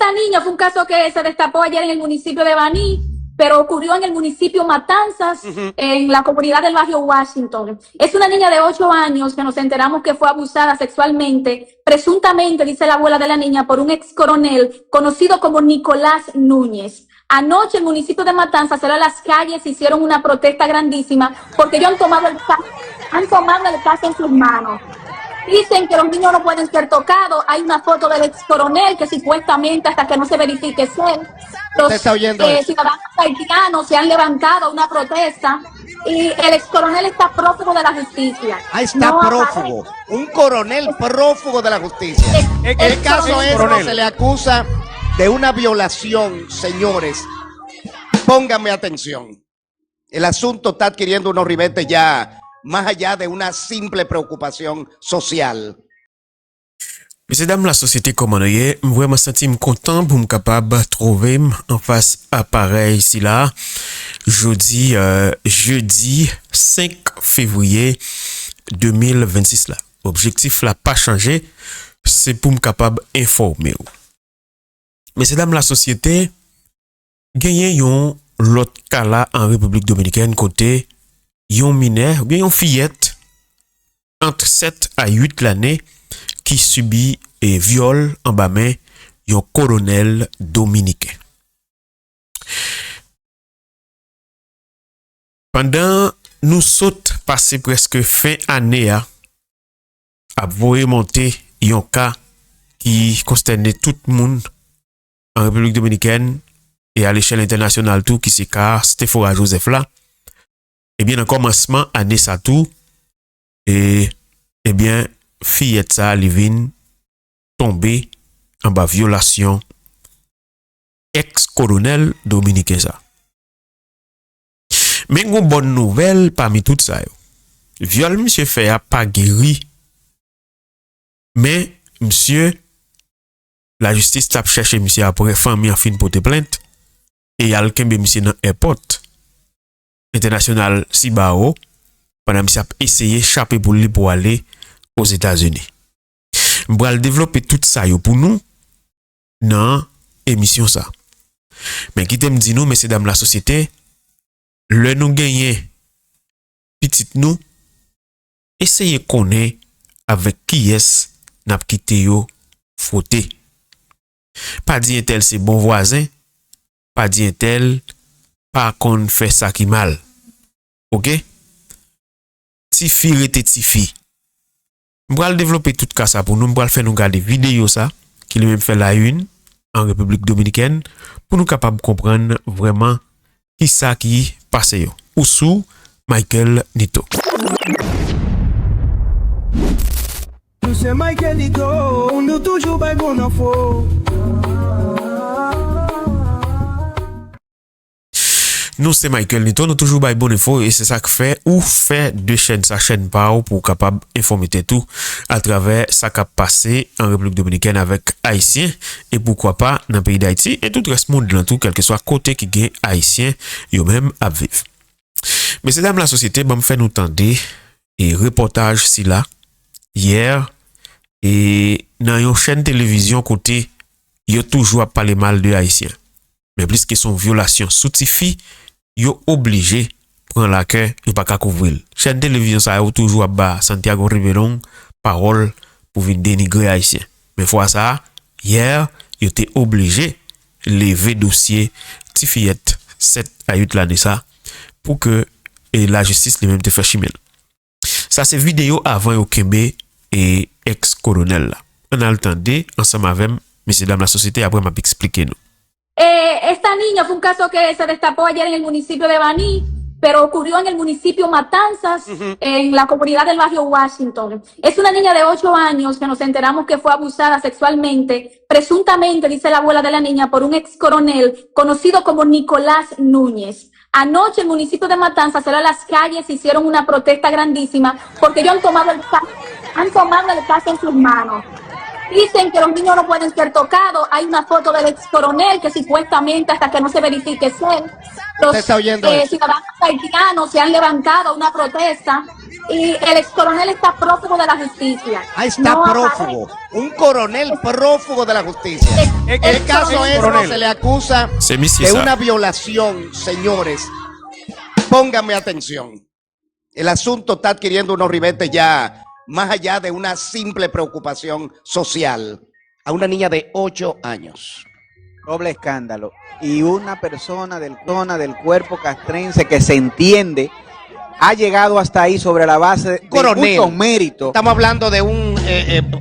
Esta niña fue un caso que se destapó ayer en el municipio de Baní, pero ocurrió en el municipio Matanzas, en la comunidad del barrio Washington. Es una niña de 8 años que nos enteramos que fue abusada sexualmente, presuntamente, dice la abuela de la niña, por un ex coronel conocido como Nicolás Núñez. Anoche el municipio de Matanzas salió a las calles, hicieron una protesta grandísima porque ellos han tomado el caso en sus manos. Dicen que los niños no pueden ser tocados. Hay una foto del ex coronel que supuestamente, hasta que no se verifique es él, los ciudadanos haitianos se han levantado a una protesta y el ex coronel está prófugo de la justicia. Está prófugo. Un coronel prófugo de la justicia. El caso es que se le acusa de una violación, señores. Pónganme atención. El asunto está adquiriendo unos ribetes ya más allá de una simple preocupación social. Messieurs, dames, la société comment est, vraiment senti content pour me capable trouver en face appareil ici là, jeudi 5 février 2026 là. Objectif là pas changé, c'est pour me capable informer. Messieurs, dames, la société gagné yon l'autre cas là en République Dominicaine côté yon mineur ou bien yon fillette entre 7 à 8 l'année qui subit un viol en bas main yon colonel dominicain. Pendant nous saute passé presque fin année à voyer monter yon cas qui consternait tout le monde en République Dominicaine et à l'échelle internationale tout qui c'est cas Stéphora Joseph là. Eh bien, en commencement, année ça tout, et, eh bien, fillette ça, Livine, tombée en bas violation, ex-colonel dominicain ça. Mais une bonne nouvelle parmi tout ça, viol, monsieur fait a pas guéri, mais, monsieur, la justice tape chercher monsieur après famille en fin de porter plainte, et y'a quelqu'un monsieur dans airport international Sibao pendant qu'il a essayé d'échapper pour aller aux États-Unis. On va développer tout ça pour nous dans l'émission ça. Mais qui t'aime dit nous, messieurs dames la société, le nous gagner petit nous, essayez connaître avec qui est n'a quitté yo frotté. Pas dire tel c'est bon voisin, pas dire tel pas qu'on fait ça qui mal. OK? Tifi rete tifi. M'bral développer tout cas ça pour nous, m'bral faire nous regarder vidéo ça qui lui même fait la une en République Dominicaine pour nous capable comprendre vraiment qui ça qui passe yo. Ou sous Michael Nito. C'est Michael Nito, nous toujours pas bon info. Nous, c'est Michael Nito, nous toujours by bonne info et c'est ça que fait ou fait deux chaînes, sa chaîne par pour capable informer tout à travers ça qui a passé en République Dominicaine avec Haïtiens et pourquoi pas dans le pays d'Haïti et tout le reste monde dans tout, quel que soit côté qui gagne Haïtiens, yo même à vivre. Mais c'est dans la société, me fait nous tendre et reportage si là, hier, et dans une chaîne télévision côté, yo toujours à parler mal de Haïtiens. Mais plus que son violation soutifie, yo obligé prendre la queue et pas qu'à couvrir. Chaîne télévision ça yo toujours à bas Santiago Riverong parole pour venir dénigrer haïtien. Mais fois ça hier, yo était obligé lever dossier ti fillette 7 à 8 l'année ça pour que et la justice lui même te fait chimel. Ça c'est vidéo avant yo Kembe et ex-colonel là. On a le temps ensemble avec messieurs dames la société après m'a expliquer nous. Esta niña fue un caso que se destapó ayer en el municipio de Baní, pero ocurrió en el municipio Matanzas, en la comunidad del barrio Washington. Es una niña de 8 años que nos enteramos que fue abusada sexualmente, presuntamente, dice la abuela de la niña, por un ex coronel conocido como Nicolás Núñez. Anoche el municipio de Matanzas salió a las calles, hicieron una protesta grandísima porque ellos han tomado el caso en sus manos. Dicen que los niños no pueden ser tocados. Hay una foto del ex coronel que supuestamente, hasta que no se verifique es él, los ciudadanos haitianos se han levantado a una protesta y el ex coronel está prófugo de la justicia. Ah, está No prófugo. Un coronel prófugo de la justicia. El caso es que se le acusa C'est Miss de ça. una violación, señores. Pónganme atención. El asunto está adquiriendo unos ribetes ya más allá de una simple preocupación social. A una niña de 8 años. Doble escándalo. Y una persona del cuerpo castrense que se entiende ha llegado hasta ahí sobre la base de Coronel. muchos méritos. Estamos hablando de un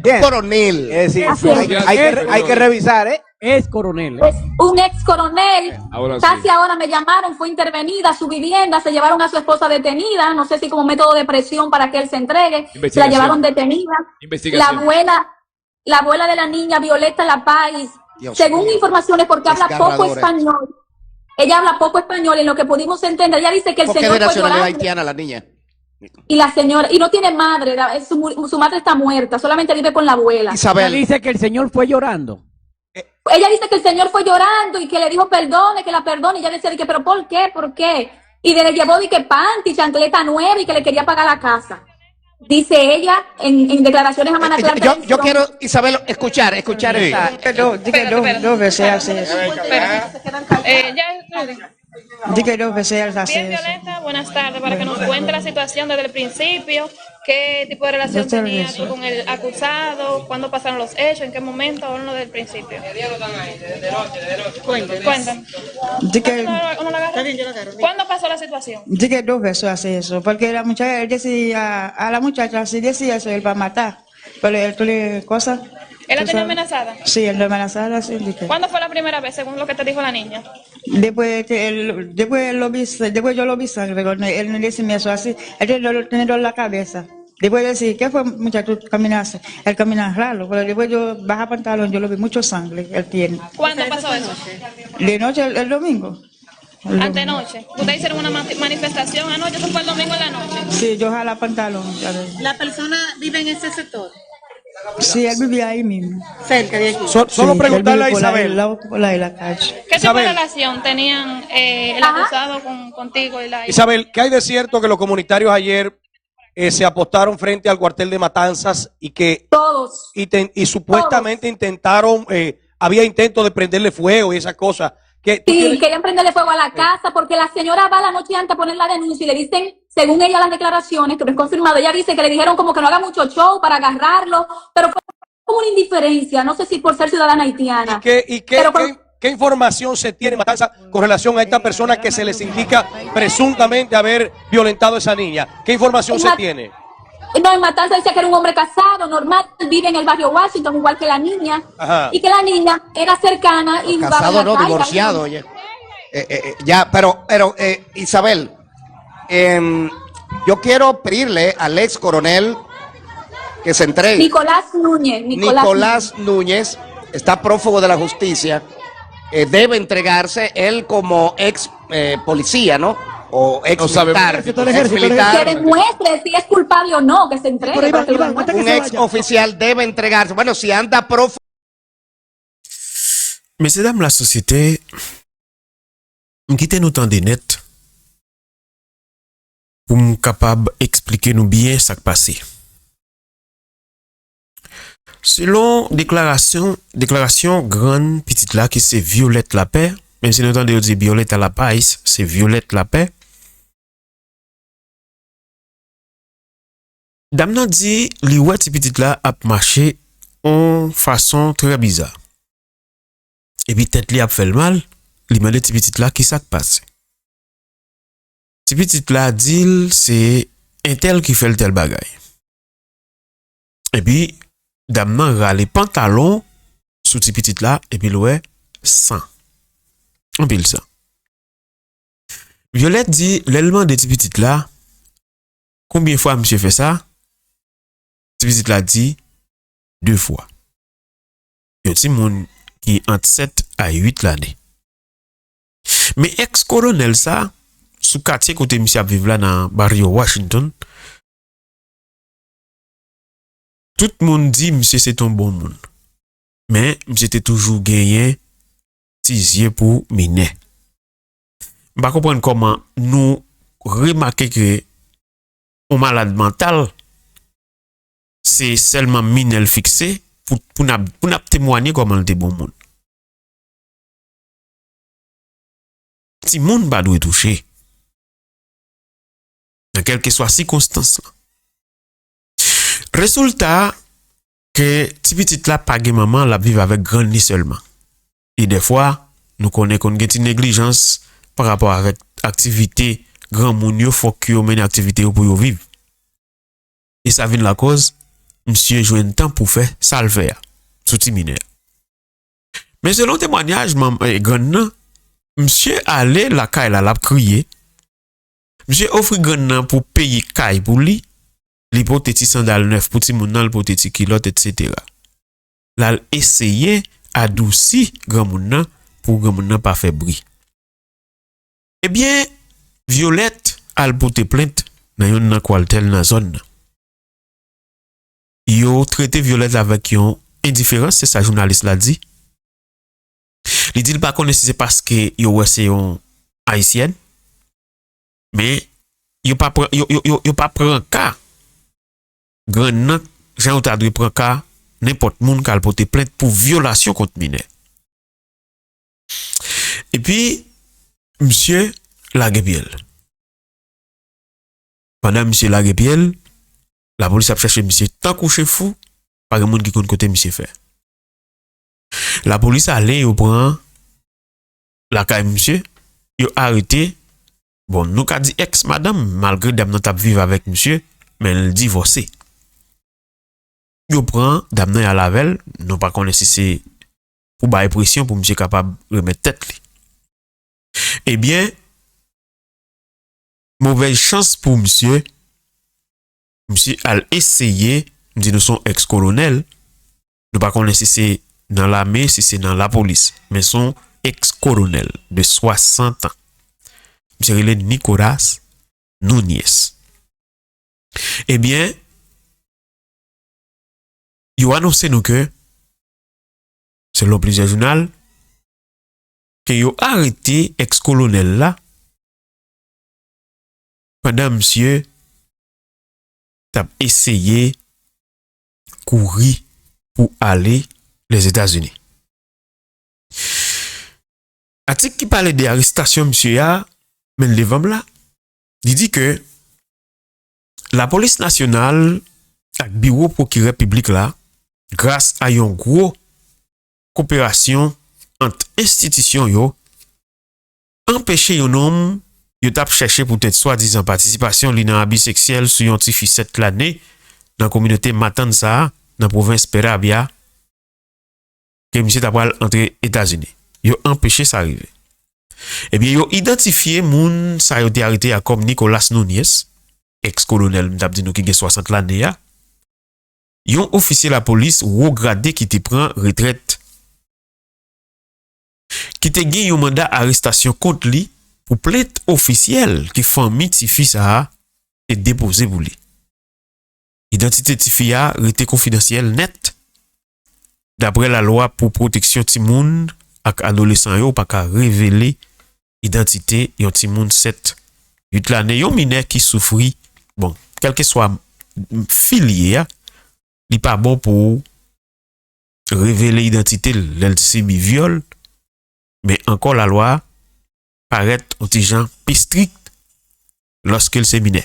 Bien. coronel. Es decir, Así es. hay que revisar, ¿eh? Es coronel. Es un ex coronel, Ahora casi sí. ahora me llamaron, fue intervenida su vivienda, se llevaron a su esposa detenida, no sé si como método de presión para que él se entregue, se la Investigación. llevaron detenida. Investigación. La abuela de la niña, Violeta La Paz, Dios según mío. informaciones, porque habla poco Desgarradora. español, ella habla poco español, en lo que pudimos entender, ella dice que el ¿Por qué de señor fue nacionalidad llorando, haitiana la niña? y la señora, y no tiene madre, su madre está muerta, solamente vive con la abuela. Ella Isabel. dice que el señor fue llorando. Ella dice que el señor fue llorando y que le dijo perdone, que la perdone, y ella decía de que, pero ¿por qué? ¿Por qué? Y le llevó de que panty, chancleta nueva y que le quería pagar la casa. Dice ella en declaraciones a Manaclar. Yo quiero, Isabel, escuchar esa. Dos veces hace eso. Ya, Di que dos veces hace bien, eso. Violeta, buenas tardes, para que nos cuente la situación desde el principio, qué tipo de relación No sé tenía eso. tú con el acusado, cuándo pasaron los hechos, en qué momento, o no del principio. Cuéntame. Di que, ¿Uno la agarra? ¿Cuándo pasó la situación? di que dos veces hace eso. Porque la muchacha, él decía, a la muchacha, si decía eso, él va a matar. Pero él tú le cosas. ¿Él la tú tenía sabes. amenazada? Sí, él lo amenazaba, sí. Di que. ¿Cuándo fue la primera vez, según lo que te dijo la niña? Después yo lo vi sangre, cuando él me decía eso así, él tenía dolor en la cabeza. Después decir, ¿qué fue, muchacho? Tú caminaste. Él camina raro, pero después yo baja pantalón, yo lo vi mucho sangre, él tiene. ¿Cuándo pasó eso? De noche, el domingo. El domingo. Antenoche. ¿Ustedes hicieron una manifestación anoche? ¿Eso fue el domingo en la noche? Sí, yo jala pantalón. ¿sabes? ¿La persona vive en ese sector? Sí, él vivía ahí mismo. Cerca de aquí. Solo Sí, él preguntarle a vive por ahí, Isabel. al lado, por ahí, la calle. ¿Qué tipo de Isabel. relación tenían el Ajá. acusado contigo y la Isabel, ¿qué hay de cierto que los comunitarios ayer se apostaron frente al cuartel de Matanzas y que Todos. y supuestamente intentaron, había intento de prenderle fuego y esas cosas? ¿Qué, tú Sí, tienes- querían prenderle fuego a la casa porque la señora va la noche antes a poner la denuncia y le dicen, según ella las declaraciones, que no es confirmado, ella dice que le dijeron como que no haga mucho show para agarrarlo, pero fue como una indiferencia, no sé si por ser ciudadana haitiana. ¿Qué información se tiene, Matanza, con relación a esta persona que se les indica presuntamente haber violentado a esa niña? ¿Qué información se tiene? No, en Matanza decía que era un hombre casado, normal, vive en el barrio Washington, igual que la niña, Ajá. y que la niña era cercana y jugaba en Casado la no, calle. divorciado, oye. Ya, pero Isabel, yo quiero pedirle al ex coronel que se entregue. Nicolás Núñez. Nicolás Núñez está prófugo de la justicia. Debe entregarse él como ex policía, ¿no? O ex No sabe. militar. Ejército, el Ex ejército, el Que militar. demuestre si es culpable o no, que se entregue. Pero para que lo Iván, demuestre. aguanta Un que se ex vaya. oficial debe entregarse. Bueno, si anda prófugo. Mese dam la sosyete, mkite nou tan de net pou m kapab eksplike nou bien sak pase. Selon deklarasyon gran pitit la ki se Violette Lapin, men se nou tan de yo di Violette Lapais, se Violette Lapin, dam nan di li wè ti pitit la ap mache en fason tre bizar. Et puis tête li ap fait le mal, li mande ti petit la qui sak passe. Ti petit la dit c'est un tel qui fait le tel bagay. Et puis dame nan rale pantalon sous ti petit la et puis l'ouè sang. En pile sang. Violette dit l'ellement de ti petit la combien fois monsieur fait ça? Ti petit la dit 2 fois. Yo ti moun qui entre 7 à 8 l'année. Mais ex-colonel ça, sous quartier côté monsieur a vivre là dans barrio Washington, tout le monde dit monsieur c'est un bon monde. Mais monsieur était toujours gagné 6 yeux pour miner. Pas comprendre comment nous remarquer que un malade mental, c'est seulement minel fixé pour n'a témoigner comment il était bon monde. Si monde pas doit toucher, dans quelle que soit circonstance. Résultat, que ti petit la pa gen maman la vive avec grand ni seulement. Et des fois, nous connaissons qu'on a une négligence par rapport avec activité grand moun yo faut que yo mène activité pour yo vivre. Et ça vient la cause monsieur joue un temps pour faire ça le faire sous ti mineur. Mais selon témoignage grand nan, monsieur allé la caille la crier. Monsieur offre grand nan pour payer caille pour lui. L'hypothétique sandal neuf pour ti moun nan l'hypothétique kilote etc. Là essayer adouci grand moun nan pour grand moun nan pas faire bruit. Eh bien Violette al porter plainte dans yon nan kwartel dans zone. Yo traité Violette avec yon indifférence, c'est ça journaliste l'a dit. Il dit pas connaît si c'est parce que yo c'est yon haïtienne. Mais yo pas prend cas. Grand nan Jean ta dû prendre cas n'importe moun qui a porter plainte pour violation contre mineur. Et puis monsieur Laguepiel. Pendant monsieur Laguepiel, la police a cherché monsieur tant couché fou, pas de monde qui connaît côté monsieur fait. La police a allé au prend la caille monsieur, yo arrêté. Bon, nous qu'a dit ex madame malgré dame nan t'a vivre avec monsieur, mais elle divorcé. Yo prend dame nan à lavel, non pas connaît si c'est pour bailler pression pour monsieur capable remettre tête li. Eh bien mauvaise chance pour monsieur. Monsieur a essayé, nous nous son ex-colonel, nous pas connaître si c'est dans l'armée, si c'est dans la police, mais son ex-colonel de 60 ans. Monsieur Nicolas Nunez. Eh bien, il a annoncé nous que, selon plusieurs journaux, que il a arrêté ex-colonel là, pendant monsieur t'a essayé courir pour aller les États-Unis. Article qui parlait des arrestations monsieur a mais le vem là, il dit que la police nationale avec bureau procureur public là grâce à une gros coopération entre institutions yo empêcher un homme yo t'a cherché pour peut-être soi-disant participation li nan abus sexuel sur yon ti fi 7 l'année dans communauté Matanza dans province Perabia que monsieur t'a pral entrer États-Unis. Yo empêché ça arriver. Eh bien yo identifié moun sa yo té arrêté à comme Nicolas Nunez, ex-colonel m't'a dit nou ki gen 60 l'année ya. Yon officier la police haut gradé qui te prend retraite qui te gen yon mandat arrestation contre lui pour plainte officielle qui famille ti fi sa est déposé pour lui. Identité ti fi a rete confidentielle net d'après la loi pour protection ti moun ak adolescent yo pas ka révéler identité yon ti moun 7 8 l'année yon mineur qui souffri bon quel que soit filié li pas bon pour révéler identité l'LCB viol mais encore la loi paraît anti-gens plus strict lorsqu'il s'est mineur.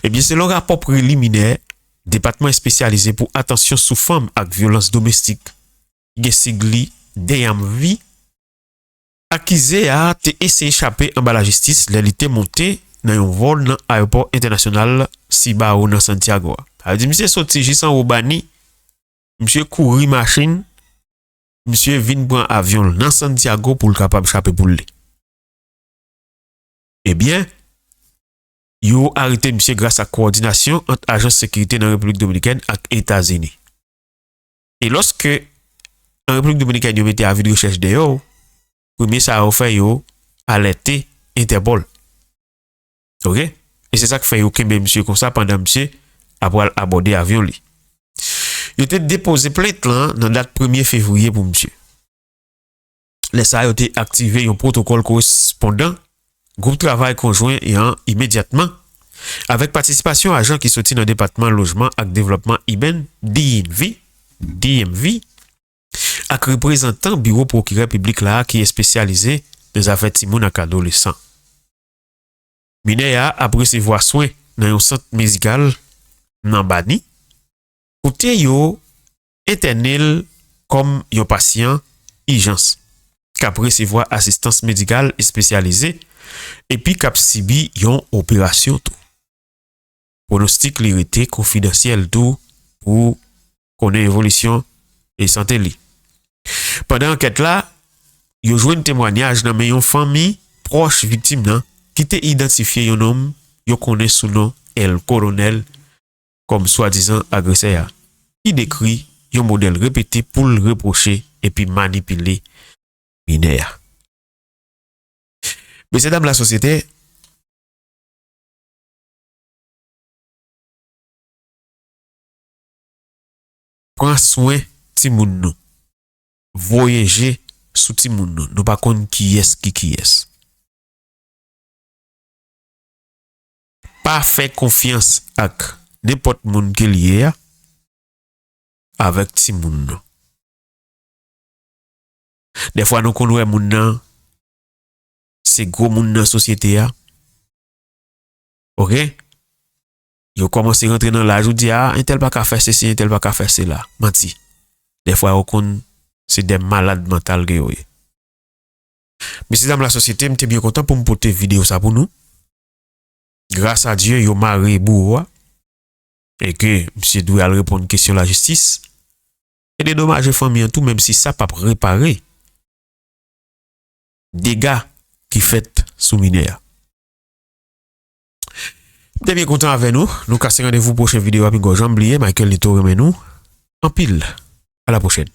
Eh bien, selon rapport préliminaire, département spécialisé pour attention sous femme avec violence domestique, Gesigli Deyamvi, accusé à essayé échapper en bas la justice, l'élite montée dans un vol dans l'aéroport international Cibao dans Santiago. A dit, monsieur sorti Gissan Obani, monsieur couri machine, monsieur vin prendre avion dans Santiago pour le capable échapper pour lui. Eh bien, yo arrêté monsieur grâce à coordination entre agence de sécurité dans la République dominicaine et États-Unis. Et lorsque en République dominicaine yo mette avis de recherche de yo, premier ça a fait yo alerter Interpol. OK? Et c'est ça qui fait yo kembe monsieur comme ça pendant monsieur après aborder avion li. Yo te déposé plainte là dans date 1er février pour monsieur. Les ça yo te activé un protocole correspondant groupe travail conjoint ayant immédiatement avec participation agent qui sorti dans le département logement et développement IBEN DMV avec représentant bureau procureur public là qui est spécialisé dans les affaires timoun ak adolescent. Mineya a recevoir soin dans un centre médical dans Bani. Côté yo internel comme un patient urgence qui recevoir assistance médicale spécialisée et puis qui subi une opération tout. Pronostic l'irrité confidentiel tout pour connaître évolution et santé li. Pendant enquête là, yo joué un témoignage dans une famille proche victime nan qui te identifié un homme yo connaît sous nom El Colonel comme soi-disant agresseur. Il décrit un modèle répété pour le reprocher et puis manipuler mineur. Messieurs dames la société, prends soin ti moun nou. Voyager sous ti moun nou. Nou pa konn qui est. Pas faire confiance ak n'importe moun ki lié avec ti moun nou. Des fois nous connaissons moun nan c'est gros moun nan société a. OK? Yo commence à rentrer dans l'âge ou dit un tel pas ka faire ceci, un tel pas ka faire cela. Menti. Des fois on connaît c'est des malades mentales que yo. Messieurs dames la société, m'étais bien content pour me porter vidéo ça pour nous. Grâce à Dieu, yo maré bourrois et que monsieur doit répondre une question de la justice. Et des dommages famille en tout même si ça pas réparer dégâts qui fait sous mineur. T'es bien content avec nous. Nous cassons rendez-vous pour prochaine vidéo avec Michael Nito remet nous en pile. À la prochaine.